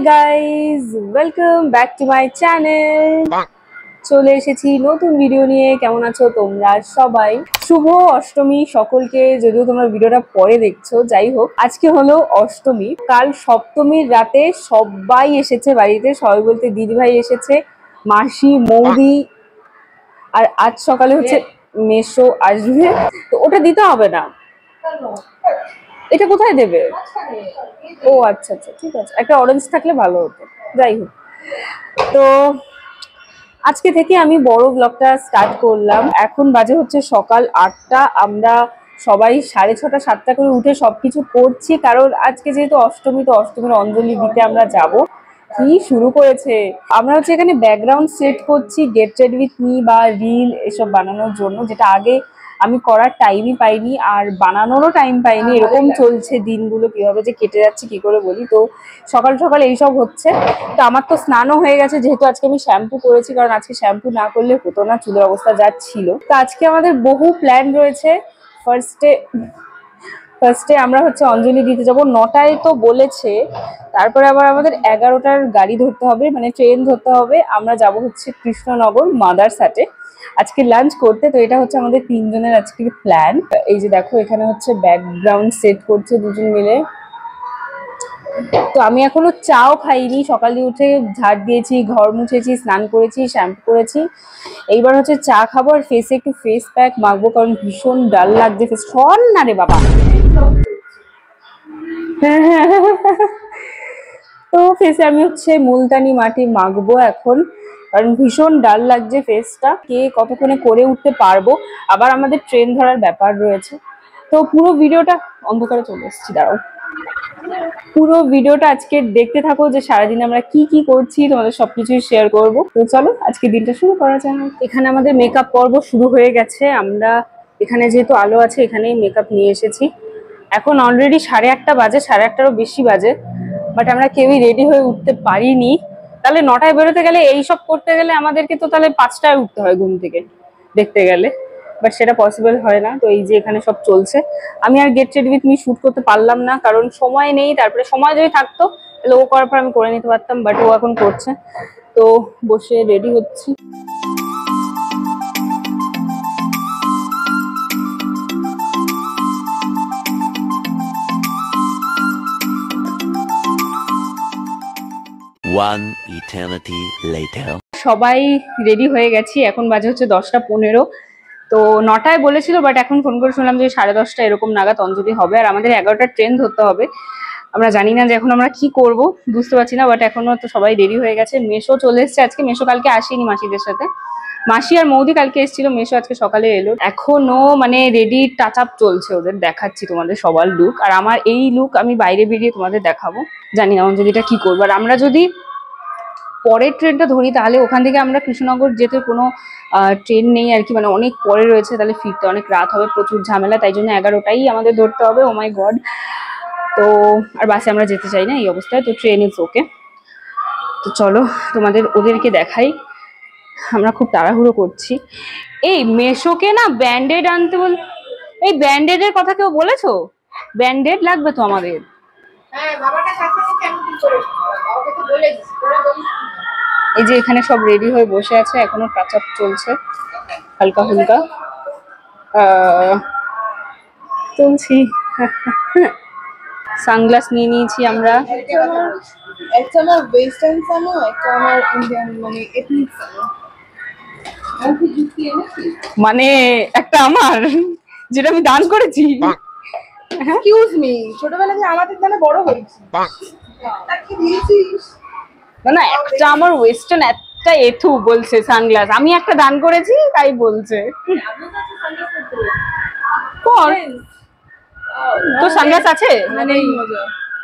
Guys, welcome back to my channel. চলে এসেছি নতুন ভিডিও নিয়ে। কেমন আছো তোমরা সবাই? শুভ অষ্টমী সকলকে, যদিও তোমরা ভিডিওটা পরে দেখছো। যাই হোক, আজকে হলো অষ্টমী। কাল সপ্তমীর রাতে সবাই এসেছে বাড়িতে, সবাই বলতে দিদিভাই এসেছে, মাসি, মৌদি, আর আজ সকালে হচ্ছে মেসো আসবে। তো ওটা দিতে হবে না, এটা কোথায় দেবে? ও আচ্ছা আচ্ছা, ঠিক আছে, একটা অরেঞ্জ থাকলে ভালো হতো। যাই হোক, তো আজকে থেকে আমি বড় ব্লগটা স্টার্ট করলাম। এখন বাজে হচ্ছে সকাল 8টা। আমরা সবাই 6:30 7টা করে উঠে সবকিছু করছি, কারণ আজকে যেহেতু অষ্টমী, তো অষ্টমীর অঞ্জলি দিতে আমরা যাব। কি শুরু করেছে! আমরা হচ্ছে এখানে ব্যাকগ্রাউন্ড সেট করছি গেট রেডি উইথ মি বা রিল এসব বানানোর জন্য, যেটা আগে আমি করার টাইমই পাইনি আর বানানোরও টাইম পাইনি। এরকম চলছে দিনগুলো, কিভাবে যে কেটে যাচ্ছে কি করে বলি। তো সকাল সকাল এইসব হচ্ছে। তো আমার তো স্নানও হয়ে গেছে, যেহেতু আজকে আমি শ্যাম্পু করেছি, কারণ আজকে শ্যাম্পু না করলে হতো না, চুলের অবস্থা যা ছিল। তো আজকে আমাদের বহু প্ল্যান রয়েছে। ফার্স্টে আমরা হচ্ছে অঞ্জলি দিতে যাব 9টায় তো বলেছে, তারপরে আবার আমাদের 11টার গাড়ি ধরতে হবে, মানে ট্রেন ধরতে হবে। আমরা যাব হচ্ছে কৃষ্ণনগর মাদারসাটে আজকে লাঞ্চ করতে। তো এটা হচ্ছে আমাদের 3 জনের আজকের প্ল্যান। এই যে দেখো, এখানে হচ্ছে ব্যাকগ্রাউন্ড সেট করছে দুজন মিলে। তো আমি এখনো চাও খাইনি, সকালে উঠে ঝাড় দিয়েছি, ঘর মুছেছি, স্নান করেছি, শ্যাম্পু করেছি। এইবার হচ্ছে চা খাবো আর ফেসে একটু ফেস প্যাক মাখবো, কারণ ভীষণ ডাল লাগছে ফেস। শোন না রে বাবা। তো ফেসে আমি হচ্ছে মুলতানি মাটি মাখবো এখন, কারণ ভীষণ ডাল লাগছে ফেসটা। কে কতক্ষণে করে উঠতে পারবো, আবার আমাদের ট্রেন ধরার ব্যাপার রয়েছে। তো পুরো ভিডিওটা, অন্ধকারে চলে এসেছি, দাঁড়াও, পুরো ভিডিওটা আজকে দেখতে থাকো, যে সারাদিন আমরা কি কি করছি, তোমাদের সবকিছুই শেয়ার করবো। তো চলো আজকে দিনটা শুরু করা যাক। এখানে আমাদের মেকআপ পর্ব শুরু হয়ে গেছে। আমরা এখানে যেহেতু আলো আছে, এখানেই মেকআপ নিয়ে এসেছি। এখন অলরেডি 8:30 বাজে, 8:30টারও বেশি বাজে, বাট আমরা কেউই রেডি হয়ে উঠতে পারিনি। তাহলে 9টায় বেরোতে গেলে, এইসব করতে গেলে আমাদেরকে তো তাহলে 5টায় উঠতে হয় ঘুম থেকে দেখতে গেলে, বাট সেটা পসিবল হয় না। তো এই যে এখানে সব চলছে। আমি আর get ready with me shoot করতে পারলাম না, কারণ সময় নেই। তারপরে সময় যদি থাকতো তাহলে ও করার পর আমি করে নিতে পারতাম, বাট ও এখন করছে। তো বসে রেডি হচ্ছি। One eternity later. সবাই রেডি হয়ে গেছি, এখন বাজে হচ্ছে 10টা 15। তো 9টায় বলেছিল, বাট এখন ফোন করে শুনলাম যে 10:30 এরকম নাগাদ অঞ্জলি হবে, আর আমাদের 11টার ট্রেন ধরতে হবে। আমরা জানি না যে এখন আমরা কি করব, বুঝতে পারছি না, বাট এখনো তো সবাই রেডি হয়ে গেছে। মেশো চলে এসেছে আজকে। মেশো কালকে আসেনি মাসিদের সাথে, মাসি আর মৌদি কালকে এসেছিল, মেশো আজকে সকালে এলো। এখনো মানে রেডি টাচ আপ চলছে ওদের, দেখাচ্ছি তোমাদের সবার লুক। আর আমার এই লুক আমি বাইরে বেরিয়ে তোমাদের দেখাবো। জানি না অঞ্জলিটা কি করবো। আর আমরা যদি পরের ট্রেনটা ধরি, তাহলে ওখান থেকে আমরা কৃষ্ণনগর যেতে কোনো ট্রেন নেই আর কি, মানে অনেক পরে রয়েছে, তাহলে ফিরতে অনেক রাত হবে, প্রচুর ঝামেলা। তাই জন্য 11টাই আমাদের ধরতে হবে। ও মাই গড। তো আর বাসে আমরা যেতে চাই না এই অবস্থায়, তো ট্রেন ইজ ওকে। তো চলো তোমাদের ওদেরকে দেখাই। আমরা খুব তাড়াহুড়ো করছি। এই মেশোকে না ব্যান্ডেড আনতে বল। এই ব্যান্ডেডের কথা কেউ বলেছো? ব্যান্ডেড লাগবে তো আমাদের। এই যে এখানে সব রেডি হয়ে বসে আছে, এখনো টাচ আপ চলছে হালকা হালকা। চলছি। সানগ্লাস নিয়ে নিয়েছি আমরা। একটা আমার ওয়েস্টার্ন সানো, একটা আমার ইন্ডিয়ান মানে এথনিক সানো। মানে একটা আমার, যেটা আমি দান করেছি। এক্সকিউজ মি, ছোটবেলায় যে আমাদের দানে বড় হয়েছি, তাকে দিয়েছিস? না না, একটা আমার ওয়েস্টার্ন, একটা এথু বলছে সানগ্লাস। আমি একটা দান করেছি তাই বলছে। তো সানগ্লাস আছে? মানে মজা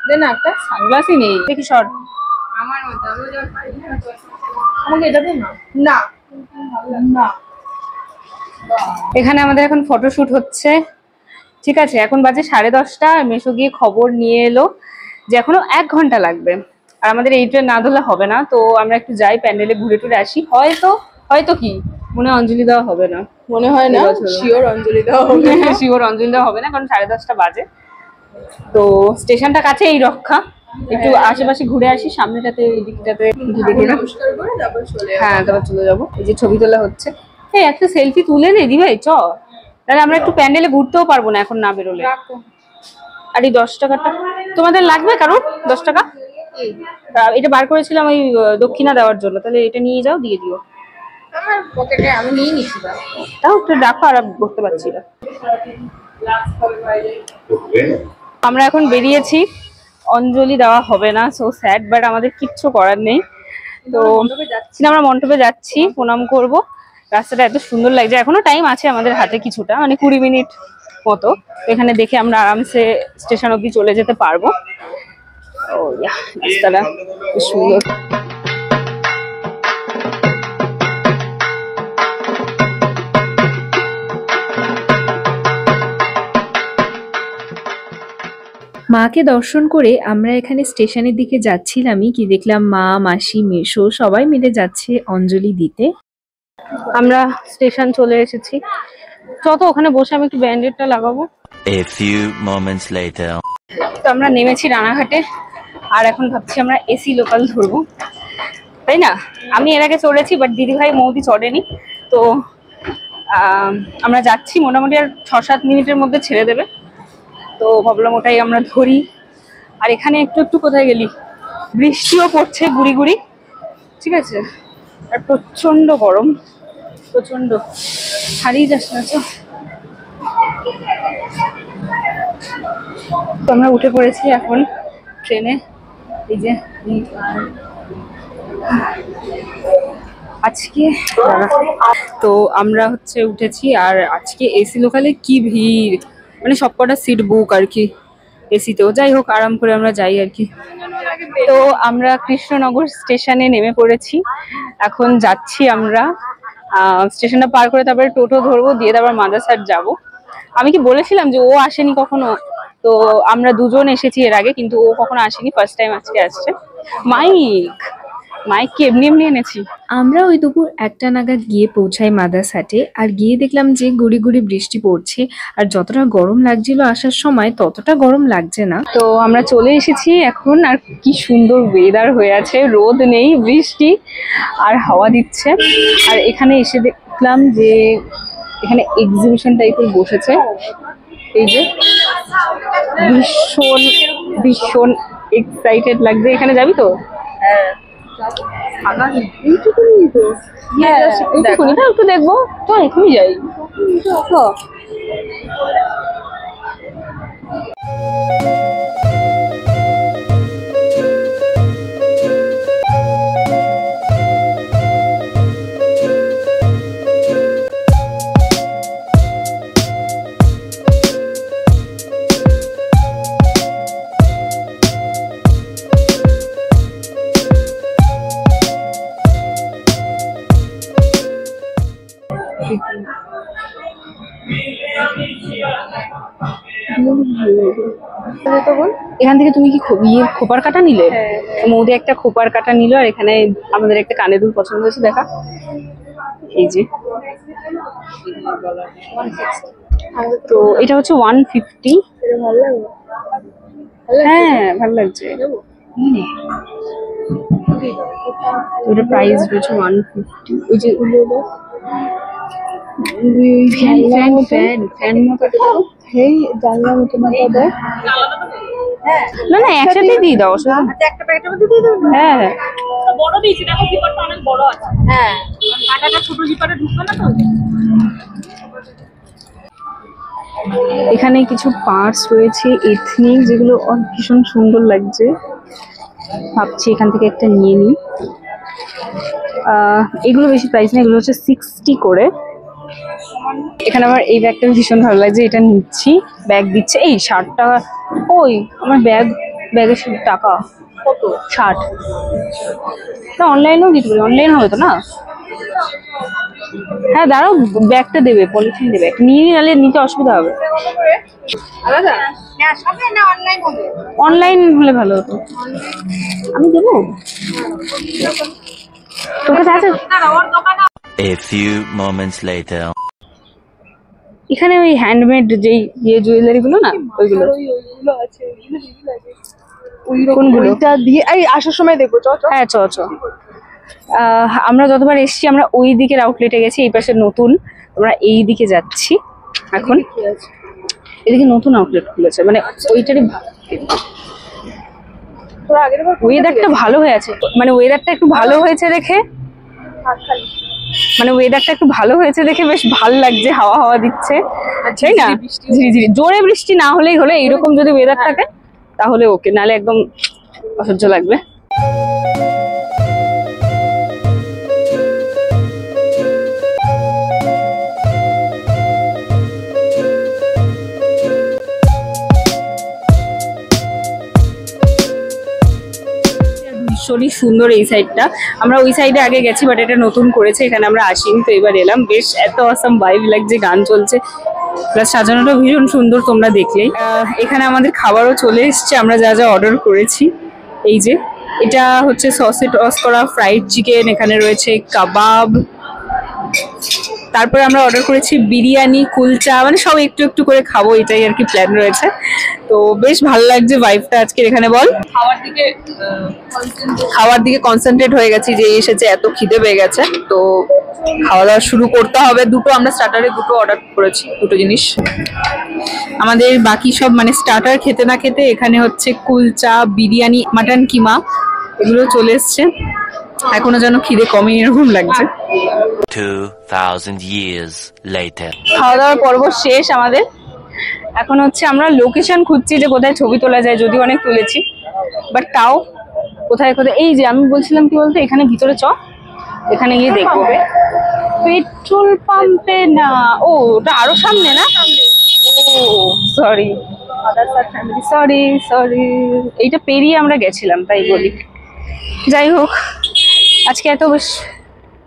দে না, একটা সানগ্লাসই নেই। দেখি শর্ট আমার মজা আমাকে এটা দে না। না না, এখানে আমাদের এখন ফটোশুট হচ্ছে। ঠিক আছে, এখন বাজে 10:30। মেশো গিয়ে খবর নিয়ে এলো যে এখনো 1 ঘন্টা লাগবে, আর আমাদের এই ট্রেন না ধরলে হবে না। তো আমরা একটু যাই, প্যান্ডেলে ঘুরে টুরে আসি। হয়তো কি মনে হয় অঞ্জলি দেওয়া হবে না, মনে হয় না, শিওর অঞ্জলি দেওয়া হবে না। শিওর অঞ্জলি দেওয়া হবে না, কারণ 10:30 বাজে। তো স্টেশনটা কাছে, এই রক্ষা। একটু আশেপাশে ঘুরে আসি, সামনেটাতে এই দিকটাতে দেখে না। নমস্কার করে তারপর চলে হ্যাঁ তারপর চলে যাবো। এই যে ছবি তোলা হচ্ছে, এই একটা সেলফি তুলে নে দি ভাই চ, তাহলে আমরা একটু প্যান্ডেলে ঘুরতেও পারবো না এখন না বেরোলে। রাখো। আর এই 10 টাকাটা তোমাদের লাগবে কারোর? 10 টাকা এটা বার করেছিলাম ওই দক্ষিণা দেওয়ার জন্য, তাহলে এটা নিয়ে যাও, দিয়ে দিও। আমার পকেটে আমি নিয়ে নিচ্ছি। তাও একটু রাখো, আর করতে পারছি না। আমরা এখন বেরিয়েছি, অঞ্জলি দেওয়া হবে না, সো স্যাড, বাট আমাদের কিচ্ছু করার নেই। তো আমরা মণ্ডপে যাচ্ছি, প্রণাম করব। রাস্তাটা এত সুন্দর লাগছে, এখনো টাইম আছে আমাদের হাতে কিছুটা, মানে 20 মিনিট মতো। এখানে দেখে আমরা আরামসে স্টেশন অব্দি চলে যেতে পারবো। ও রাস্তাটা বেশ সুন্দর। মাকে দর্শন করে আমরা এখানে স্টেশনের দিকে যাচ্ছিলামই, কি দেখলাম মা, মাসি, মেসো সবাই মিলে যাচ্ছে অঞ্জলি দিতে। আমরা স্টেশন চলে এসেছি, চত ওখানে বসে আমি একটু ব্যান্ডেডটা লাগাবো। A few moments later. তো আমরা নেমেছি রানাঘাটে, আর এখন ভাবছি আমরা এসি লোকাল ধরবো, তাই না? আমি এর আগে চড়েছি, বাট দিদিভাই মৌদি চড়েনি। তো আমরা যাচ্ছি, মোটামুটি আর 6-7 মিনিটের মধ্যে ছেড়ে দেবে। তো ভাবলাম ওটাই আমরা ধরি। আর এখানে একটু একটু কোথায় গেলি, বৃষ্টিও পড়ছে গুড়ি গুড়ি, ঠিক আছে? আর প্রচন্ড গরম, প্রচন্ড, হারিয়ে যাস না। তো আমরা উঠে পড়েছি এখন ট্রেনে। এই যে আজকে তো আমরা উঠেছি, আর আজকে এসি লোকালে কি ভিড়, মানে সবকটা সিট বুক আর কি এসিতেও। যাই হোক, আরাম করে আমরা যাই আর কি। তো আমরা কৃষ্ণনগর স্টেশনে নেমে পড়েছি, এখন যাচ্ছি আমরা। স্টেশনটা পার করে তারপরে টোটো ধরবো, দিয়ে তারপর মাদারসাট যাব। আমি কি বলেছিলাম যে ও আসেনি কখনো? তো আমরা দুজন এসেছি এর আগে, কিন্তু ও কখনো আসেনি, ফার্স্ট টাইম আজকে আসছে। মাইক কি এমনি এমনি এনেছি। আমরা ওই দুপুর 1টা নাগাদ গিয়ে পৌঁছাই মাদারসাটে, আর গিয়ে দেখলাম যে গুড়ি গুড়ি বৃষ্টি পড়ছে, আর যতটা গরম লাগছিল আসার সময় ততটা গরম লাগছে না। তো আমরা চলে এসেছি এখন, আর কি সুন্দর ওয়েদার হয়ে আছে, রোদ নেই, বৃষ্টি আর হাওয়া দিচ্ছে। আর এখানে এসে দেখলাম যে এখানে এক্সিবিশন টাইপের বসেছে, এই যে ভীষণ ভীষণ এক্সাইটেড লাগছে। এখানে যাবি তো? একটু দেখবো তো, এখনই যাই। এখান থেকে তুমি কি খোপার কাটা নিলে? মৌদি একটা খোপার কাটা নিল, আর এখানে আমাদের একটা কানে দুল পছন্দ হয়েছে, দেখা এই যে। তো এটা হচ্ছে 150। হ্যাঁ ভালো লাগছে। ওটা প্রাইস রয়েছে 150। ওই যে ফ্যান মতো জানলার মতো না, একসাথে দিয়ে দাও। একটা প্যাকেটের মধ্যে দিয়ে দেবো। হ্যাঁ হ্যাঁ, বড় দিয়েছি, দেখো জিপারটা অনেক বড় আছে। হ্যাঁ, কাটাটা ছোট জিপারে ঢুকবে না তো। এখানে কিছু পার্টস রয়েছে এথনিক, যেগুলো ভীষণ সুন্দর লাগছে। ভাবছি এখান থেকে একটা নিয়ে নিই। এগুলো বেশি প্রাইস না, এগুলো হচ্ছে 60 করে। এখানে আমার এই ব্যাগটা ভীষণ ভালো লাগছে, এটা নিচ্ছি। ব্যাগ দিচ্ছে এই 60 টাকা। ওই আমার ব্যাগের টাকা কত? 60। না অনলাইনেও দিতে পারি, অনলাইন হবে তো না? হ্যাঁ দাঁড়াও, ব্যাগটা দেবে, পলিথিন দেবে, নিয়ে নিলে নিতে অসুবিধা হবে। আলাদা? হ্যাঁ, সবে না অনলাইন হবে। অনলাইন হলে ভালো হতো। আমি দেবো তোর কাছে আছে? A few moments later. এখানে ওই হ্যান্ডমেড যেই জুয়েলারি গুলো না, ওইগুলো। কোনগুলো? ওইটা দিয়ে এই আসার সময় দেখবো, চ চ। হ্যাঁ চ চ। আমরা যতবার এসেছি আমরা ওই দিকের আউটলেটে গেছি, এই পাশে নতুন, আমরা এই দিকে যাচ্ছি এখন। এদিকে নতুন আউটলেট খুলেছে, মানে ওইটারই তোরা আগের বার ওয়েদারটা ভালো হয়ে আছে, মানে ওয়েদারটা একটু ভালো হয়েছে দেখে, মানে ওয়েদারটা একটু ভালো হয়েছে দেখে বেশ ভালো লাগছে, হাওয়া হাওয়া দিচ্ছে, তাই না? ঝিরিঝিরি, জোরে বৃষ্টি না হলেই হলো, এইরকম যদি ওয়েদার থাকে তাহলে ওকে, নাহলে একদম অসহ্য লাগবে। ভীষণই সুন্দর এই সাইডটা, আমরা ওই সাইডে আগে গেছি বাট এটা নতুন করেছে, এখানে আমরা আসিনি, তো এবার এলাম। বেশ এত অসাম ভাইব লাগছে, গান চলছে, প্লাস সাজানোটা ভীষণ সুন্দর, তোমরা দেখলেই। এখানে আমাদের খাবারও চলে এসছে, আমরা যা যা অর্ডার করেছি। এই যে এটা হচ্ছে সসে টস করা ফ্রাইড চিকেন, এখানে রয়েছে কাবাব, তারপরে আমরা অর্ডার করেছি বিরিয়ানি, কুলচা, মানে সব একটু একটু করে খাবো, এটাই আর কি প্ল্যান রয়েছে। তো বেশ ভালো লাগছে ভাইবটা আজকের এখানে। বল, খাওয়ার দিকে কনসেন্ট্রেট হয়ে গেছি, যে এসেছে এত খিদে পেয়ে গেছে, তো খাওয়া দাওয়া শুরু করতে হবে। দুটো আমরা স্টার্টারে দুটো অর্ডার করেছি, দুটো জিনিস। আমাদের বাকি সব মানে স্টার্টার খেতে না খেতে এখানে হচ্ছে কুলচা, বিরিয়ানি, মাটন কিমা এগুলো চলে এসছে। এখনো যেন খিদে কমেনি এরকম লাগছে। 2000 years later. খাওয়া দাওয়ার পর্ব শেষ আমাদের, এখন হচ্ছে আমরা লোকেশন খুঁজছি যে কোথায় ছবি তোলা যায়, যদিও অনেক তুলেছি বাট তাও কোথায় কোথায়। এই যে আমি বলছিলাম কি বলতো, এখানে ভিতরে চ, এখানে গিয়ে দেখবো। পেট্রোল পাম্পে না, ও ওটা আরো সামনে না? ও সরি সরি সরি, এইটা পেরিয়ে আমরা গেছিলাম তাই বলি। যাই হোক, আজকে এত বেশ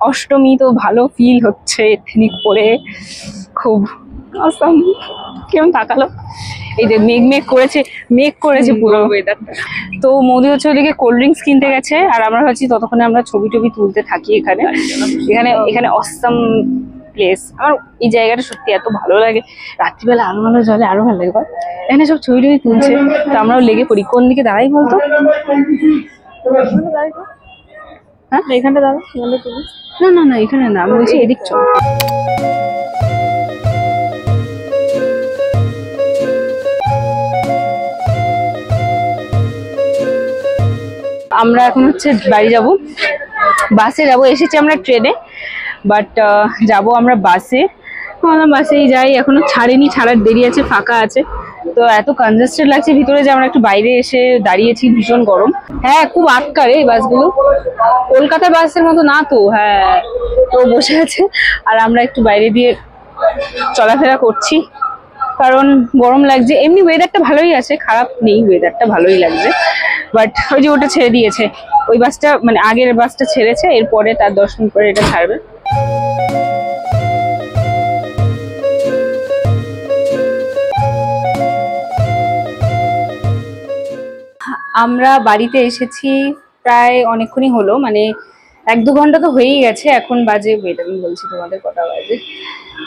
অষ্টমী, তো ভালো ফিল হচ্ছে এথনিক পরে, খুব অসম। কেমন তাকালো, এই যে মেঘ মেঘ করেছে, মেঘ করেছে পুরো ওয়েদারটা। তো মোদি হচ্ছে ওদিকে কোল্ড ড্রিঙ্কস কিনতে গেছে, আর আমরা ভাবছি ততক্ষণে আমরা ছবি টবি তুলতে থাকি এখানে। এখানে এখানে অসম প্লেস, আমার এই জায়গাটা সত্যি এত ভালো লাগে, রাত্রিবেলা আলো আলো জলে আরো ভালো লাগে। এখানে সব ছবি টবি তুলছে, তো আমরাও লেগে পড়ি। কোন দিকে দাঁড়াই বলতো? হ্যাঁ এখানটা দাঁড়া, না না না এখানে না, আমি বলছি এদিক চল। আমরা এখন হচ্ছে বাড়ি যাব, বাসে যাব, এসেছি আমরা ট্রেনে বাট যাব আমরা বাসে। বাসেই যাই, এখনো ছাড়েনি, ছাড়ার দেরি আছে, ফাঁকা আছে, তো এত কনজেস্টেড লাগছে ভিতরে যে আমরা একটু বাইরে এসে দাঁড়িয়েছি, ভীষণ গরম। হ্যাঁ খুব আটকা রে এই বাসগুলো, কলকাতার বাসের মতো না তো। হ্যাঁ তো বসে আছে, আর আমরা একটু বাইরে দিয়ে চলাফেরা করছি কারণ গরম লাগছে। এমনি ওয়েদারটা ভালোই আছে, খারাপ নেই, ওয়েদারটা ভালোই লাগছে, বাট ওই যে ওটা ছেড়ে দিয়েছে, ওই বাসটা মানে আগের বাসটা ছেড়েছে, এরপরে তার 10 মিনিট পরে এটা ছাড়বে। আমরা বাড়িতে এসেছি প্রায় অনেকক্ষণই হলো, মানে 1-2 ঘন্টা তো হয়েই গেছে। এখন বাজে, ওয়েট আমি বলছি তোমাদের কটা বাজে,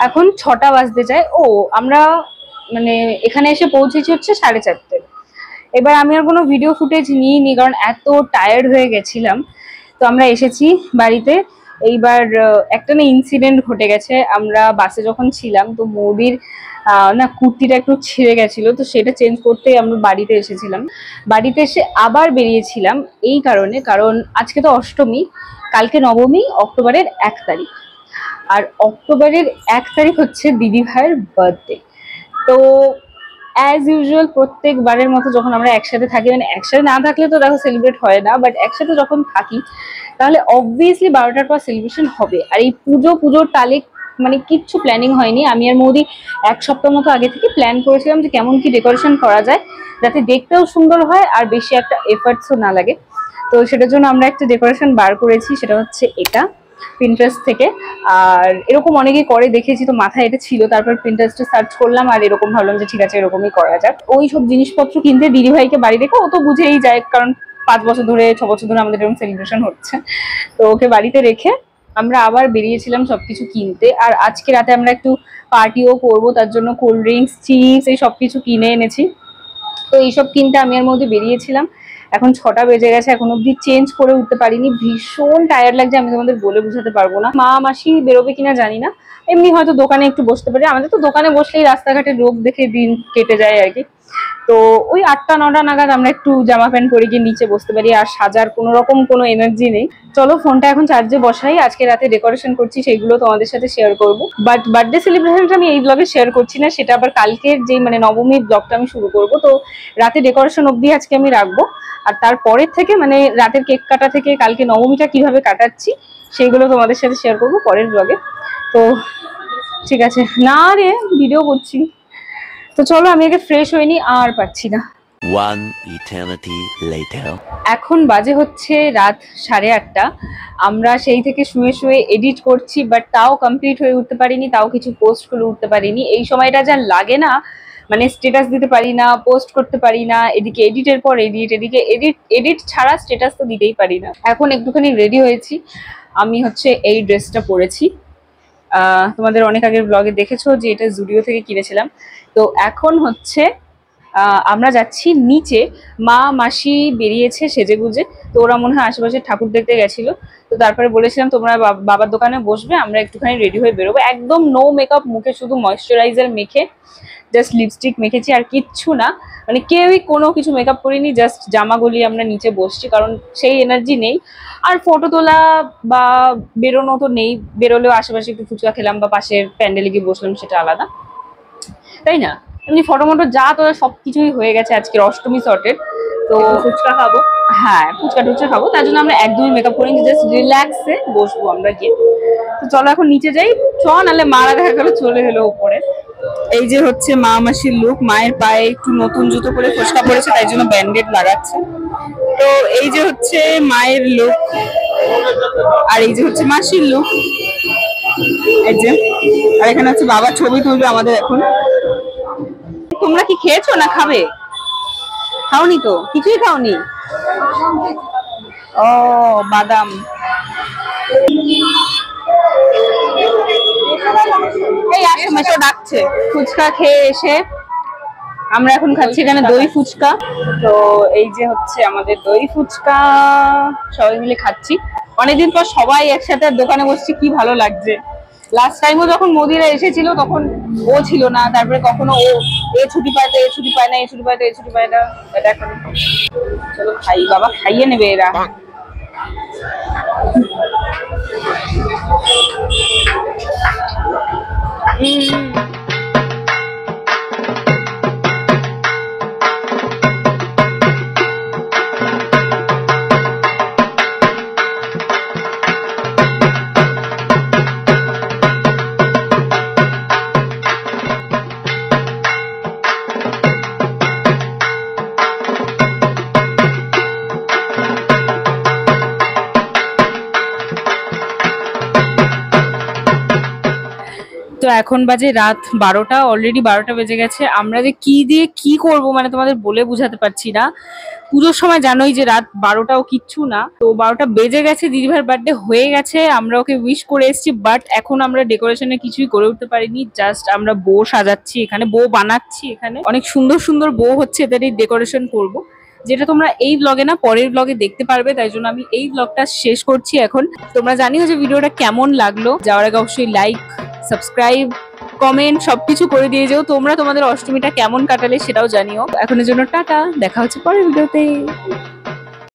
এখন 6টা বাজতে যায়। ও আমরা মানে এখানে এসে পৌঁছেছি হচ্ছে 4:30। এবার আমি আর কোনো ভিডিও ফুটেজ নিইনি কারণ এত টায়ার্ড হয়ে গেছিলাম। তো আমরা এসেছি বাড়িতে। এইবার একটা না ইনসিডেন্ট ঘটে গেছে, আমরা বাসে যখন ছিলাম তো মোদির না কুর্তিটা একটু ছিঁড়ে গেছিল, তো সেটা চেঞ্জ করতেই আমরা বাড়িতে এসেছিলাম। বাড়িতে এসে আবার বেরিয়েছিলাম এই কারণে, কারণ আজকে তো অষ্টমী, কালকে নবমী, অক্টোবরের 1 তারিখ, আর অক্টোবরের 1 তারিখ হচ্ছে দিদি ভাইয়ের বার্থডে। তো অ্যাজ ইউজুয়াল প্রত্যেকবারের মতো যখন আমরা একসাথে থাকি, মানে একসাথে না থাকলে তো দেখো সেলিব্রেট হয় না, বাট একসাথে যখন থাকি তাহলে অবভিয়াসলি 12টার পর সেলিব্রেশন হবে। আর এই পুজোর তালে মানে কিচ্ছু প্ল্যানিং হয়নি, আমি আর মোদি 1 সপ্তাহ মতো আগে থেকে প্ল্যান করেছিলাম যে কেমন কি ডেকোরেশন করা যায় যাতে দেখতেও সুন্দর হয় আর বেশি একটা এফার্টসও না লাগে। তো সেটার জন্য আমরা একটা ডেকোরেশন বার করেছি, সেটা হচ্ছে এটা পিন্টারেস্ট থেকে। আর এরকম অনেকেই করে দেখেছি, তো মাথায় এটা ছিল, তারপর পিন্টারেস্টে সার্চ করলাম আর এরকম ভাবলাম যে ঠিক আছে এরকমই করা যাক। ওই সব জিনিসপত্র কিনতে দিদিভাইকে বাড়ি রেখে, ও তো বুঝেই যায় কারণ 5 বছর ধরে 6 বছর ধরে আমাদের এরকম সেলিব্রেশন হচ্ছে, তো ওকে বাড়িতে রেখে আমরা আবার বেরিয়েছিলাম সবকিছু কিনতে। আর আজকে রাতে আমরা একটু পার্টিও করবো, তার জন্য কোল্ড ড্রিঙ্কস, চিপস এই সবকিছু কিনে এনেছি। তো এইসব কিনতে আমি আর মধ্যে বেরিয়েছিলাম। এখন 6টা বেজে গেছে, এখন অব্দি চেঞ্জ করে উঠতে পারিনি, ভীষণ টায়ার্ড লাগছে, আমি তোমাদের বলে বোঝাতে পারবো না। মা মাসি বেরোবে কিনা জানি না, এমনি হয়তো দোকানে একটু বসতে পারি, আমাদের তো দোকানে বসলেই রাস্তাঘাটে লোক দেখে দিন কেটে যায় আর কি। তো ওই 8টা 9টা নাগাদ আমরা একটু জামা প্যান্ট পরে গিয়ে নিচে বসতে পারি, আর সাজার কোনো রকম কোনো এনার্জি নেই। চলো ফোনটা এখন চার্জে বসাই, আজকে রাতে ডেকোরেশন করছি সেইগুলো তোমাদের সাথে শেয়ার করব। বাট বার্থডে সেলিব্রেশনটা আমি এই ব্লগে শেয়ার করছি না, সেটা আবার কালকের যে মানে নবমীর ব্লগটা আমি শুরু করব। তো রাতে ডেকোরেশন অবধি আজকে আমি রাখবো, আর তারপরের থেকে মানে রাতের কেক কাটা থেকে কালকে নবমীটা কিভাবে কাটাচ্ছি সেইগুলো তোমাদের সাথে শেয়ার করব পরের ব্লগে। তো ঠিক আছে, না রে ভিডিও করছি, তো চলো আমি আগে ফ্রেশ হইনি, আর পাচ্ছি না। One eternity later. এখন বাজে হচ্ছে রাত 8:30, আমরা সেই থেকে শুয়ে শুয়ে এডিট করছি, বাট তাও কমপ্লিট হয়ে উঠতে পারিনি, তাও কিছু পোস্ট করে উঠতে পারিনি। এই সময়টা যা লাগে না, মানে স্ট্যাটাস দিতে পারি না, পোস্ট করতে পারি না, এদিকে এডিটের পর এডিট, এদিকে এডিট ছাড়া স্ট্যাটাস তো দিতেই পারি না। এখন একটুখানি রেডি হয়েছি, আমি হচ্ছে এই ড্রেসটা পরেছি, তোমাদের অনেক আগের ব্লগে দেখেছো যে এটা জুডিও থেকে কিনেছিলাম। তো এখন হচ্ছে আমরা যাচ্ছি নিচে, মা মাসি বেরিয়েছে সেজেগুজে, তো ওরা মনে হয় আশেপাশে ঠাকুর দেখতে গেছিল। তো তারপরে বলেছিলাম তোমরা বাবার দোকানে বসবে, আমরা একটুখানি রেডি হয়ে বেরোবো, একদম নো মেকআপ, মুখে শুধু ময়শ্চারাইজার মেখে জাস্ট লিপস্টিক মেখেছি আর কিচ্ছু না, মানে কেউই কোনো কিছু মেকআপ করিনি, জাস্ট জামা গলিয়ে আমরা নিচে বসছি, কারণ সেই এনার্জি নেই। আর ফটো তোলা বা বেরোনো তো নেই, বেরোলেও আশেপাশে একটু ফুচকা খেলাম বা পাশের প্যান্ডেলে গিয়ে বসলাম, সেটা আলাদা, তাই না? এমনি ফটো মটো যা তোরা সবকিছুই হয়ে গেছে আজকের অষ্টমী শর্টের। তো ফুচকা খাবো, হ্যাঁ ফুচকা টুচকা খাবো, তার জন্য আমরা একদমই মেকআপ করিনি, জাস্ট রিল্যাক্সে বসবো আমরা গিয়ে। তো চলো এখন নিচে যাই, নাহলে মারা দেখা গেলো চলে এলো উপরে। এই যে হচ্ছে মা মাসির লুক, মায়ের পায়ে একটু নতুন জুতো পরে ফোসকা পড়েছে, তাই জন্য ব্যান্ডেড লাগাচ্ছে। তো এই যে হচ্ছে মায়ের লুক, আর এই যে হচ্ছে মাসির লুক, এই যে। আর এখানে হচ্ছে বাবা ছবি তুলবে আমাদের এখন। তোমরা কি খেয়েছো না খাবে? খাওনি তো, কিছুই খাওনি? ও বাদাম, এই আসো মেশো ডাকছে। ফুচকা খেয়ে এসে আমরা এখন খাচ্ছি এখানে দই ফুচকা। তো এই যে হচ্ছে আমাদের দই ফুচকা, সবাই মিলে খাচ্ছি, অনেকদিন পর সবাই একসাথে দোকানে বসছি, কি ভালো লাগছে। লাস্ট টাইমও যখন মোদিরা এসেছিল তখন ও ছিল না, তারপরে কখনো ও এ ছুটি পায় তো এ ছুটি পায় না, এ ছুটি পায় তো এ ছুটি পায় না, এটা এখন চলো খাই, বাবা খাইয়ে নেবে এরা। তো এখন বাজে রাত 12টা, অলরেডি 12টা বেজে গেছে। আমরা যে কি দিয়ে কি করব মানে তোমাদের বলে বুঝাতে পারছি না। পুজোর সময় জানোই যে রাত 12টাও কিচ্ছু না, তো 12টা বেজে গেছে, দিদিভাইয়ের বার্থডে হয়ে গেছে, আমরা ওকে উইশ করে এসেছি, বাট এখন আমরা ডেকোরেশনে কিছুই করে উঠতে পারিনি, জাস্ট আমরা বউ সাজাচ্ছি এখানে, বউ বানাচ্ছি এখানে, অনেক সুন্দর সুন্দর বউ হচ্ছে, এদেরই ডেকোরেশন করব, যেটা তোমরা এই ব্লগে না পরের ব্লগে দেখতে পারবে, তাই জন্য আমি এই ব্লগটা শেষ করছি এখন। তোমরা জানিও যে ভিডিওটা কেমন লাগলো, যাওয়ার আগে অবশ্যই লাইক, সাবস্ক্রাইব, কমেন্ট সবকিছু করে দিয়ে যাও। তোমরা তোমাদের অষ্টমীটা কেমন কাটালে সেটাও জানিও। এখনের জন্য টাটা, দেখা হচ্ছে পরের ভিডিওতে।